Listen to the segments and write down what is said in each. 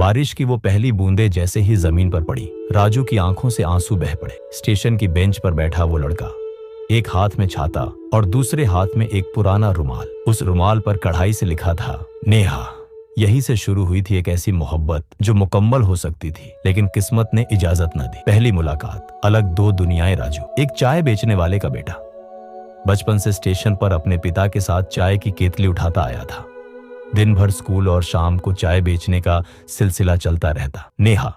बारिश की वो पहली बूंदें जैसे ही जमीन पर पड़ी, राजू की आंखों से आंसू बह पड़े। स्टेशन की बेंच पर बैठा वो लड़का, एक हाथ में छाता और दूसरे हाथ में एक पुराना रुमाल। उस रुमाल पर कढ़ाई से लिखा था नेहा। यही से शुरू हुई थी एक ऐसी मोहब्बत जो मुकम्मल हो सकती थी, लेकिन किस्मत ने इजाजत न दी। पहली मुलाकात, अलग दो दुनियाएं। राजू एक चाय बेचने वाले का बेटा, बचपन से स्टेशन पर अपने पिता के साथ चाय की केतली उठाता आया था। दिन भर स्कूल और शाम को चाय बेचने का सिलसिला चलता रहता। नेहा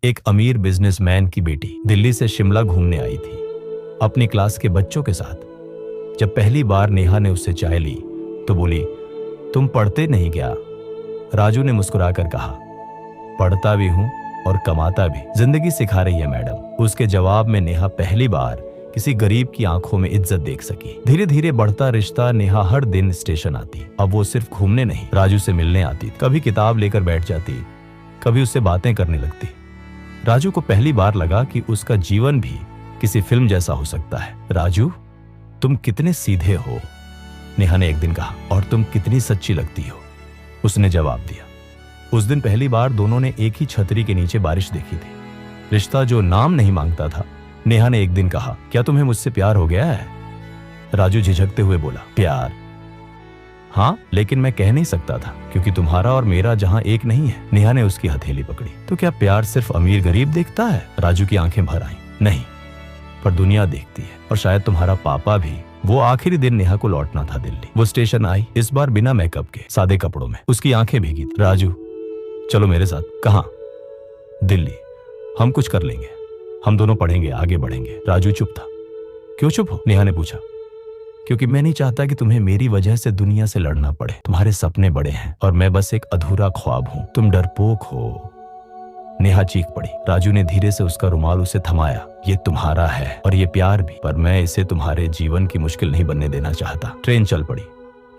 एक अमीर बिजनेसमैन की बेटी, दिल्ली से शिमला घूमने आई थी अपनी क्लास के बच्चों के साथ। जब पहली बार नेहा ने उससे चाय ली तो बोली, तुम पढ़ते नहीं क्या? राजू ने मुस्कुराकर कहा, पढ़ता भी हूं और कमाता भी, जिंदगी सिखा रही है मैडम। उसके जवाब में नेहा पहली बार किसी गरीब की आंखों में इज्जत देख सकी। धीरे धीरे बढ़ता रिश्ता। नेहा हर दिन स्टेशन आती। अब वो सिर्फ घूमने नहीं, राजू से मिलने आती। कभी किताब लेकर बैठ जाती, कभी उससे बातें करने लगती। राजू को पहली बार लगा कि उसका जीवन भी किसी फिल्म जैसा हो सकता है। राजू, तुम कितने सीधे हो, नेहा ने एक दिन कहा, और तुम कितनी सच्ची लगती हो, उसने जवाब दिया। उस दिन पहली बार दोनों ने एक ही छतरी के नीचे बारिश देखी थी। रिश्ता जो नाम नहीं मांगता था। नेहा ने एक दिन कहा, क्या तुम्हें मुझसे प्यार हो गया है? राजू झिझकते हुए बोला, प्यार? हाँ, लेकिन मैं कह नहीं सकता था, क्योंकि तुम्हारा और मेरा जहां एक नहीं है। नेहा ने उसकी हथेली पकड़ी। तो क्या प्यार सिर्फ अमीर गरीब देखता है? राजू की आंखें भर आईं। नहीं, पर दुनिया देखती है, और शायद तुम्हारा पापा भी। वो आखिरी दिन नेहा को लौटना था दिल्ली। वो स्टेशन आई, इस बार बिना मेकअप के, सादे कपड़ों में। उसकी आंखें भीगी थी। राजू, चलो मेरे साथ। कहां? दिल्ली। हम कुछ कर लेंगे, हम दोनों पढ़ेंगे, आगे बढ़ेंगे। राजू चुप था। क्यों चुप हो? नेहा ने पूछा। क्योंकि मैं नहीं चाहता कि तुम्हें मेरी वजह से दुनिया से लड़ना पड़े। तुम्हारे सपने बड़े हैं और मैं बस एक अधूरा ख्वाब हूं। तुम डरपोक हो। नेहा चीख पड़ी। राजू ने धीरे से उसका रुमाल उसे थमाया। ये तुम्हारा है और ये प्यार भी, पर मैं इसे तुम्हारे जीवन की मुश्किल नहीं बनने देना चाहता। ट्रेन चल पड़ी।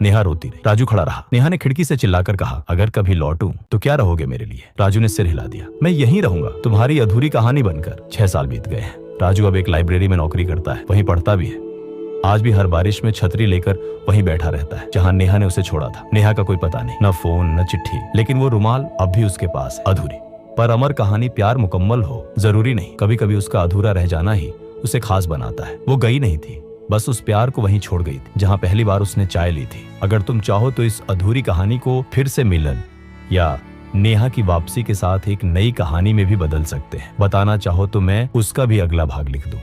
नेहा रोती रही। राजू खड़ा रहा। नेहा ने खिड़की से चिल्लाकर कहा, अगर कभी लौटूं तो क्या रहोगे मेरे लिए? राजू ने सिर हिला दिया। मैं यहीं रहूंगा, तुम्हारी अधूरी कहानी बनकर। 6 साल बीत गए हैं। राजू अब एक लाइब्रेरी में नौकरी करता है, वहीं पढ़ता भी है। आज भी हर बारिश में छतरी लेकर वहीं बैठा रहता है जहां नेहा ने उसे छोड़ा था। नेहा का कोई पता नहीं, न फोन न चिट्ठी, लेकिन वो रुमाल अब भी उसके पास, अधूरी। पर अमर कहानी प्यार मुकम्मल हो जरूरी नहीं। कभी कभी उसका अधूरा रह जाना ही उसे खास बनाता है। वो गई नहीं थी, बस उस प्यार को वहीं छोड़ गई थी जहां पहली बार उसने चाय ली थी। अगर तुम चाहो तो इस अधूरी कहानी को फिर से मिलन या नेहा की वापसी के साथ एक नई कहानी में भी बदल सकते हैं। बताना चाहो तो मैं उसका भी अगला भाग लिख दूं।